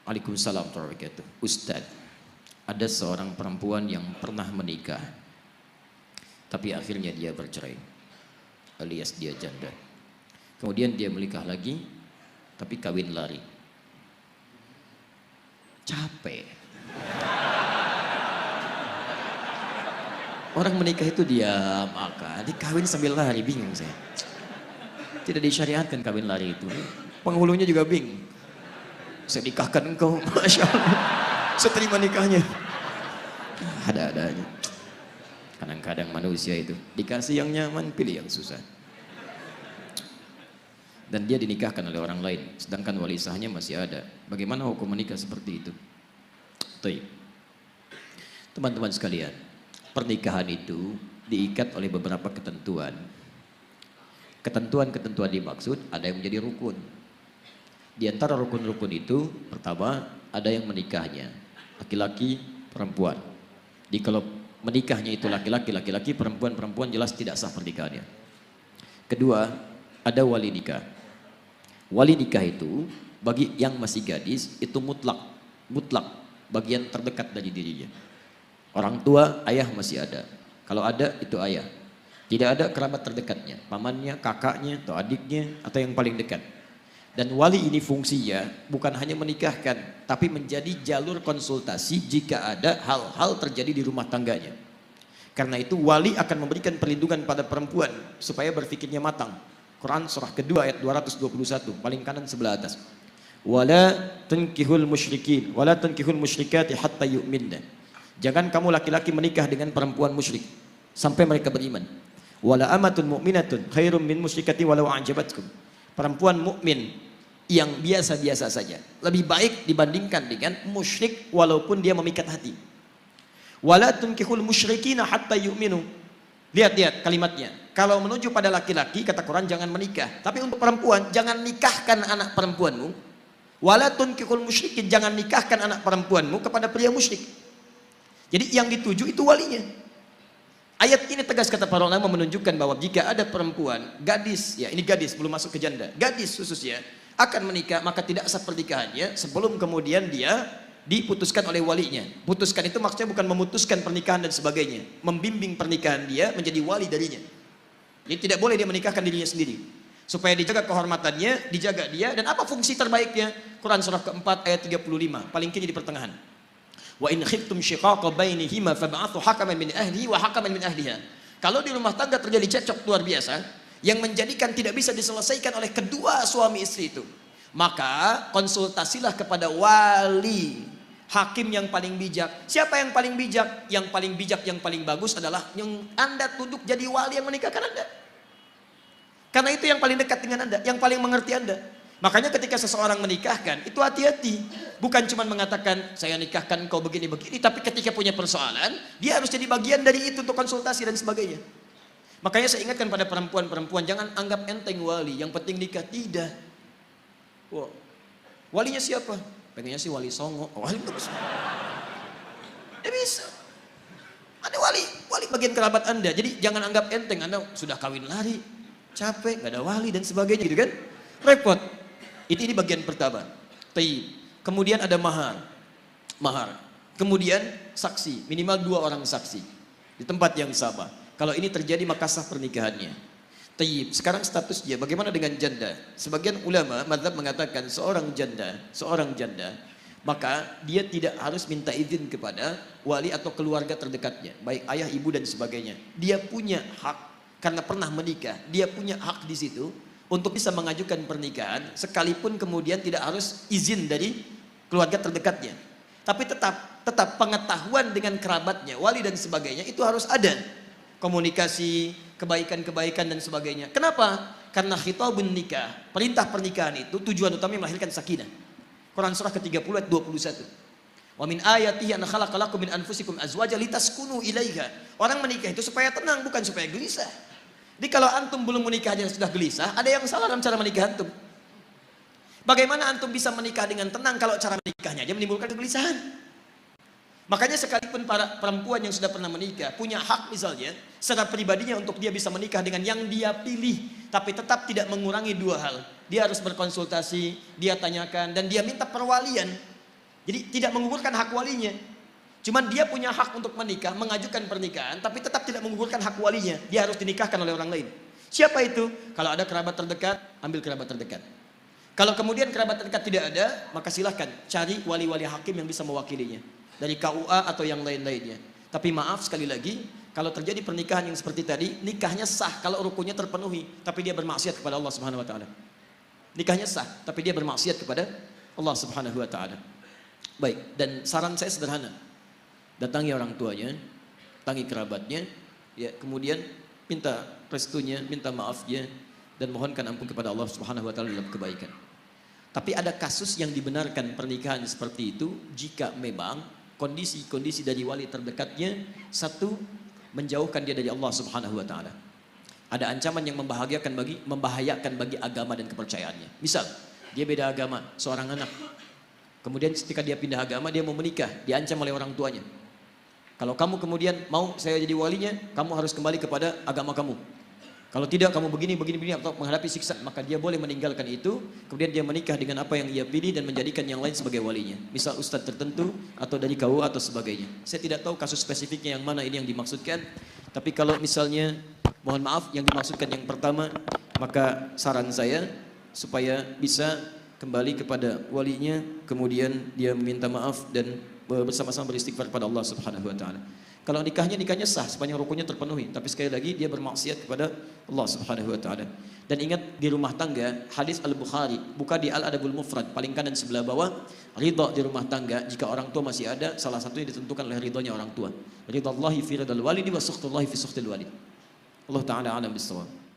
Waalaikumsalam warahmatullahi wabarakatuh. Ustaz, ada seorang perempuan yang pernah menikah, tapi akhirnya dia bercerai, alias dia janda. Kemudian dia menikah lagi, tapi kawin lari. Capek. Orang menikah itu diam, maka dikawin sambil lari, bingung saya. Tidak disyariatkan kawin lari itu. Penghulunya juga bingung. Saya nikahkan engkau, Masya Allah. Saya terima nikahnya. Ada-ada aja. Kadang-kadang manusia itu dikasih yang nyaman, pilih yang susah. Dan dia dinikahkan oleh orang lain, sedangkan wali sahnya masih ada. Bagaimana hukum menikah seperti itu? Baik. Teman-teman sekalian, pernikahan itu diikat oleh beberapa ketentuan. Ketentuan-ketentuan dimaksud ada yang menjadi rukun. Di antara rukun-rukun itu, pertama ada yang menikahnya, laki-laki, perempuan. Jadi kalau menikahnya itu laki-laki, perempuan jelas tidak sah pernikahannya. Kedua, ada wali nikah. Wali nikah itu bagi yang masih gadis itu mutlak, bagian terdekat dari dirinya. Orang tua, ayah masih ada. Kalau ada itu ayah. Tidak ada kerabat terdekatnya, pamannya, kakaknya, atau adiknya, atau yang paling dekat. Dan wali ini fungsinya bukan hanya menikahkan, tapi menjadi jalur konsultasi jika ada hal-hal terjadi di rumah tangganya. Karena itu wali akan memberikan perlindungan pada perempuan supaya berfikirnya matang. Quran surah kedua ayat 221, paling kanan sebelah atas. Wala tunkihul musyrikin, wala tunkihul musyrikati hatta yu'minna. Jangan kamu laki-laki menikah dengan perempuan musyrik sampai mereka beriman. Wala amatun mu'minatun khairum min musyrikati walau a'jabatkum. Perempuan mukmin yang biasa-biasa saja lebih baik dibandingkan dengan musyrik walaupun dia memikat hati. Wala tunkihul musyrikina hatta yu'minu. Lihat kalimatnya. Kalau menuju pada laki-laki kata Quran jangan menikah, tapi untuk perempuan jangan nikahkan anak perempuanmu. Wala tunkihul musyrikin, jangan nikahkan anak perempuanmu kepada pria musyrik. Jadi yang dituju itu walinya. Ayat ini tegas kata para ulama menunjukkan bahwa jika ada perempuan, gadis, ya ini gadis belum masuk ke janda, gadis khususnya akan menikah, maka tidak sah pernikahannya sebelum kemudian dia diputuskan oleh walinya. Putuskan itu maksudnya bukan memutuskan pernikahan dan sebagainya, membimbing pernikahan dia menjadi wali darinya. Jadi tidak boleh dia menikahkan dirinya sendiri. Supaya dijaga kehormatannya, dijaga dia, dan apa fungsi terbaiknya? Quran surah keempat ayat 35, paling kiri di pertengahan. Wa in khiftum shiqaqa bainihima fab'athu hakaman min ahlihi wa hakaman min ahliha. Kalau di rumah tangga terjadi cekcok luar biasa yang menjadikan tidak bisa diselesaikan oleh kedua suami istri itu, maka konsultasilah kepada wali, hakim yang paling bijak. Siapa yang paling bijak? Yang paling bijak, yang paling bagus adalah yang Anda tunduk jadi wali yang menikahkan Anda. Karena itu yang paling dekat dengan Anda, yang paling mengerti Anda. Makanya ketika seseorang menikahkan, itu hati-hati. Bukan cuma mengatakan, saya nikahkan kau begini-begini, tapi ketika punya persoalan, dia harus jadi bagian dari itu untuk konsultasi dan sebagainya. Makanya saya ingatkan pada perempuan-perempuan, jangan anggap enteng wali, yang penting nikah. Tidak. Wow. Walinya siapa? Pengennya sih wali songo. Oh, wali bagus. Tidak bisa. Ada wali bagian kerabat Anda. Jadi jangan anggap enteng, Anda sudah kawin lari, capek, gak ada wali dan sebagainya gitu kan. Repot. Ini bagian pertama. Kemudian ada mahar. Kemudian saksi, minimal 2 orang saksi di tempat yang sama. Kalau ini terjadi maka sah pernikahannya. Sekarang status dia bagaimana dengan janda? Sebagian ulama mazhab mengatakan seorang janda maka dia tidak harus minta izin kepada wali atau keluarga terdekatnya, baik ayah, ibu dan sebagainya. Dia punya hak karena pernah menikah, dia punya hak di situ untuk bisa mengajukan pernikahan sekalipun kemudian tidak harus izin dari keluarga terdekatnya. Tapi tetap pengetahuan dengan kerabatnya, wali dan sebagainya itu harus ada. Komunikasi, kebaikan-kebaikan dan sebagainya. Kenapa? Karena khitabun nikah, perintah pernikahan itu tujuan utamanya melahirkan sakinah. Quran surah ke-30 ayat 21. Wa min ayatihi an khalaqalakum min anfusikum azwaja litaskunu ilaiha. Orang menikah itu supaya tenang, bukan supaya gelisah. Jadi kalau antum belum menikah aja sudah gelisah, ada yang salah dalam cara menikah antum. Bagaimana antum bisa menikah dengan tenang kalau cara menikahnya aja menimbulkan kegelisahan? Makanya sekalipun para perempuan yang sudah pernah menikah punya hak misalnya secara pribadinya untuk dia bisa menikah dengan yang dia pilih, tapi tetap tidak mengurangi 2 hal. Dia harus berkonsultasi, dia tanyakan, dan dia minta perwalian. Jadi tidak menggugurkan hak walinya. Cuman dia punya hak untuk menikah, mengajukan pernikahan, tapi tetap tidak menggugurkan hak walinya. Dia harus dinikahkan oleh orang lain. Siapa itu? Kalau ada kerabat terdekat, ambil kerabat terdekat. Kalau kemudian kerabat terdekat tidak ada, maka silahkan cari wali-wali hakim yang bisa mewakilinya. Dari KUA atau yang lain-lainnya. Tapi maaf sekali lagi, kalau terjadi pernikahan yang seperti tadi, nikahnya sah kalau rukunnya terpenuhi, tapi dia bermaksiat kepada Allah Subhanahu wa taala. Nikahnya sah, tapi dia bermaksiat kepada Allah Subhanahu wa taala. Baik, dan saran saya sederhana. Datangi orang tuanya, datangi kerabatnya, ya, kemudian minta restunya, minta maafnya, dan mohonkan ampun kepada Allah Subhanahu wa taala dalam kebaikan. Tapi ada kasus yang dibenarkan pernikahan seperti itu jika memang kondisi-kondisi dari wali terdekatnya, satu, menjauhkan dia dari Allah Subhanahu wa taala. Ada ancaman yang membahayakan bagi agama dan kepercayaannya. Misal, dia beda agama, seorang anak. Kemudian ketika dia pindah agama, dia mau menikah, diancam oleh orang tuanya. Kalau kamu kemudian mau saya jadi walinya, kamu harus kembali kepada agama kamu. Kalau tidak, kamu begini atau menghadapi siksa, maka dia boleh meninggalkan itu. Kemudian dia menikah dengan apa yang ia pilih dan menjadikan yang lain sebagai walinya. Misal ustadz tertentu atau dari KUA atau sebagainya. Saya tidak tahu kasus spesifiknya yang mana ini yang dimaksudkan. Tapi kalau misalnya, mohon maaf, yang dimaksudkan yang pertama, maka saran saya supaya bisa kembali kepada walinya, kemudian dia meminta maaf dan bersama-sama beristighfar kepada Allah Subhanahu wa taala. Kalau nikahnya sah sepanjang rukunnya terpenuhi, tapi sekali lagi dia bermaksiat kepada Allah Subhanahu wa taala. Dan ingat, di rumah tangga, hadis Al-Bukhari, buka di Al-Adabul Mufrad paling kanan sebelah bawah, ridha di rumah tangga jika orang tua masih ada, salah satunya ditentukan oleh ridhonya orang tua. Ridhallahi fi ridhal walidi wa sukhtullahi fi sukhtil walid. Allah taala alam bisawab.